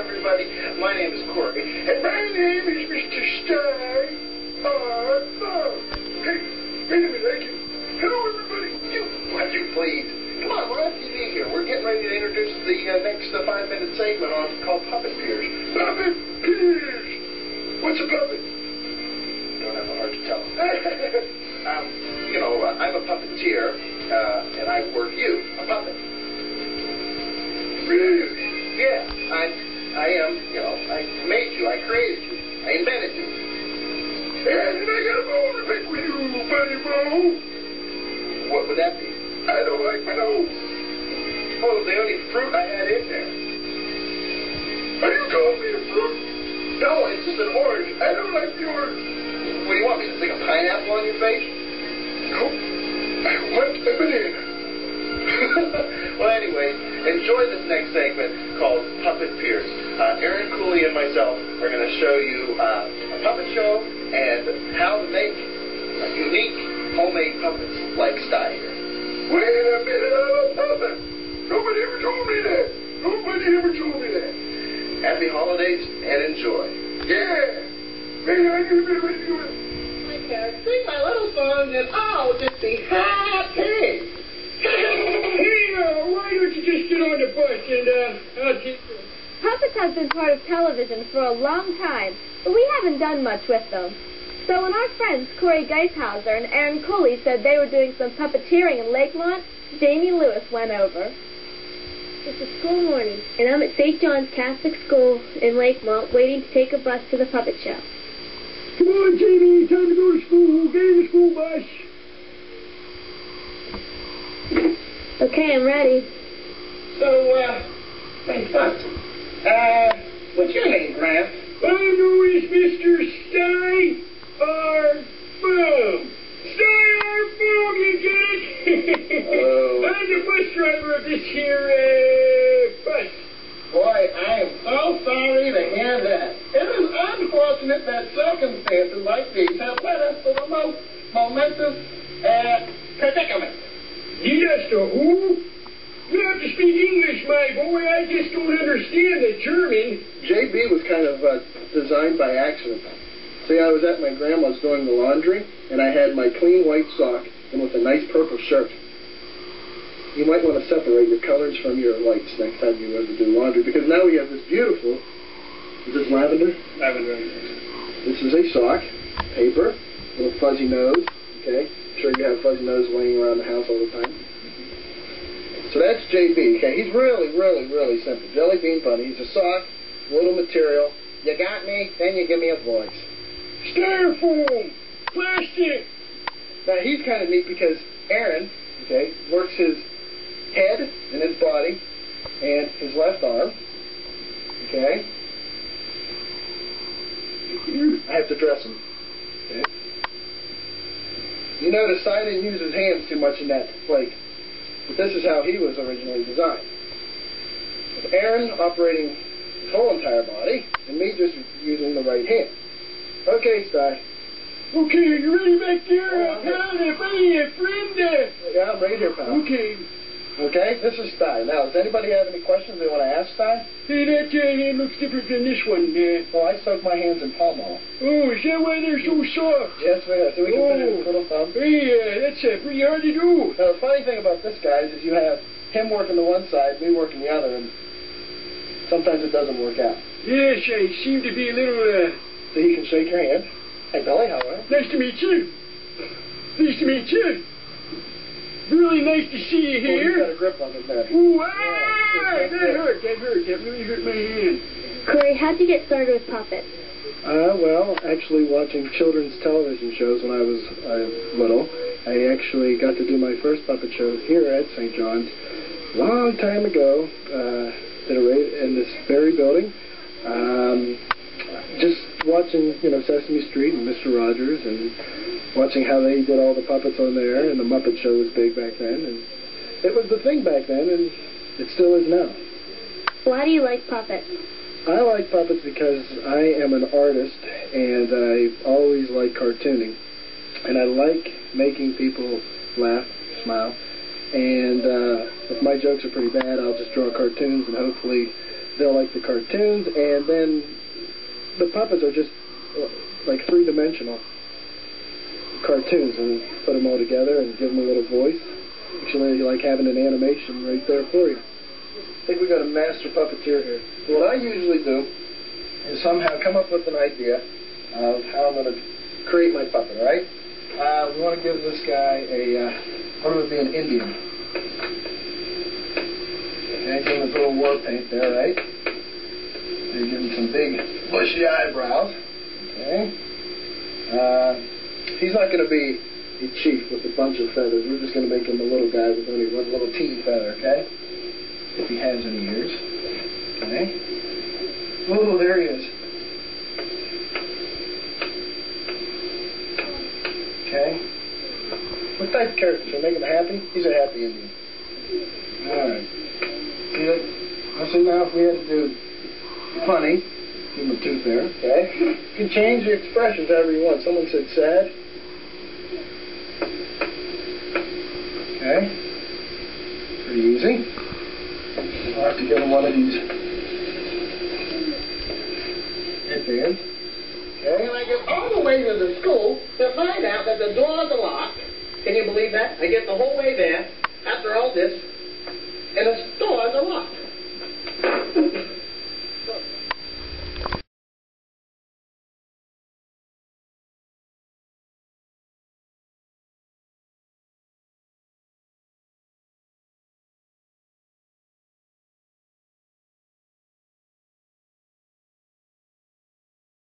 everybody. My name is Corey. And my name is Mr. Stein. Hey, wait a minute. Hello, everybody. Would you please? Come on, we're on TV here. We're getting ready to introduce the next 5-minute segment called Puppet Piers. Puppet Piers. What's a puppet? Don't have a heart to tell. I'm a puppeteer, and I work you, a puppet. Really? Yeah, I am, I made you, I created you, I invented you. And I got a bone to pick with you, buddy Bo. What would that be? I don't like my nose. Oh, the only fruit I had in there. Are you calling me a fruit? No, it's just an orange. I don't like the orange. What do you want me to stick a pineapple on your face? No, I want a banana. Well, anyway, enjoy this next segment called Puppet Piers. Aaron Cooley and myself are going to show you a puppet show and how to make unique homemade puppets like Stein. Wait a minute, I'm a puppet. Nobody ever told me that. Happy holidays and enjoy. Yeah. Hey, I need a bit of radio. I can't sing my little song and I'll just be happy. Hey, why don't you just get on the bus and I'll take you. Puppets have been part of television for a long time, but we haven't done much with them. So when our friends Corey Geithauser and Aaron Cooley said they were doing some puppeteering in Lakemont, Jamie Lewis went over. It's a school morning, and I'm at St. John's Catholic School in Lakemont waiting to take a bus to the puppet show. Come on, Jamie, time to go to school. Get in the school bus. Okay, I'm ready. So, hey, what's your name, Grant? My name is Mr. Stein Boom. Stein Boom, you get it? Oh. I'm the bus driver of this here bus. Boy, I am so sorry to hear that. It is unfortunate that circumstances like these have led us to the most momentous predicament. Yes, who? You have to speak English, my boy. I just don't understand the German. JB was kind of designed by accident. See, I was at my grandma's doing the laundry, and I had my clean white sock and with a nice purple shirt. You might want to separate your colors from your whites next time you ever do laundry, because now we have this beautiful, is this lavender? Lavender. This is a sock, paper, little fuzzy nose, okay? I'm sure you have fuzzy nose laying around the house all the time. So that's JB, okay? He's really, really, really simple. Jelly Bean Bunny. He's a sock, little material. You got me, then you give me a voice. Styrofoam! Plastic! Now, he's kind of neat because Aaron, okay, works his head and his body and his left arm, okay? I have to dress him, okay? You notice I didn't use his hands too much in that flake, but this is how he was originally designed. With Aaron operating his whole entire body, and me just using the right hand. Okay, Sty. Okay, are you ready back there? Pal, buddy, friend? Yeah, I'm right here, pal. Okay. Okay, this is Sty. Now, does anybody have any questions they want to ask Sty? Hey, that hand looks different than this one. Well, I soak my hands in palm oil. Oh, is that why they're so soft? Yes, we are. So we can put it in his little thumb. Hey, that's pretty hard to do. Now, the funny thing about this, guys, is you have him working the one side, me working the other, and sometimes it doesn't work out. Yes, I seem to be a little, So he can shake your hand. Hey, Billy, how are you? Nice to meet you. Nice to meet you. Really nice to see you here. He's got a grip on his neck. Ooh, that hurt. That really hurt my hand. Corey, how'd you get started with puppets? Well, actually watching children's television shows when I was little. I actually got to do my first puppet show here at St. John's a long time ago. Did it in this very building. Just watching, Sesame Street and Mr. Rogers and watching how they did all the puppets on there, and the Muppet Show was big back then, and it was the thing back then, and it still is now. Why do you like puppets? I like puppets because I am an artist, and I always like cartooning, and I like making people laugh, smile, and if my jokes are pretty bad, I'll just draw cartoons and hopefully they'll like the cartoons, and then the puppets are just like three-dimensional cartoons, and we put them all together and give them a little voice. Actually, like having an animation right there for you. I think we got a master puppeteer here. What I usually do is somehow come up with an idea of how I'm going to create my puppet, all right? We want to give this guy what would be an Indian? Okay, give him his little war paint there, right? And give him some big bushy eyebrows. Okay. He's not going to be a chief with a bunch of feathers. We're just going to make him a little guy with only one little teeny feather, okay? If he has any ears. Okay. Oh, there he is. Okay. What type of character? Should I make him happy? He's a happy Indian. Alright. See, now if we had to do funny, give him a tooth there, okay? You can change the expressions however you want. Someone said sad. Okay. Pretty easy. I'll have to give him one of these headbands. Okay, And I get all the way to the school to find out that the doors are locked. Can you believe that? I get the whole way there after all this, and the doors are locked.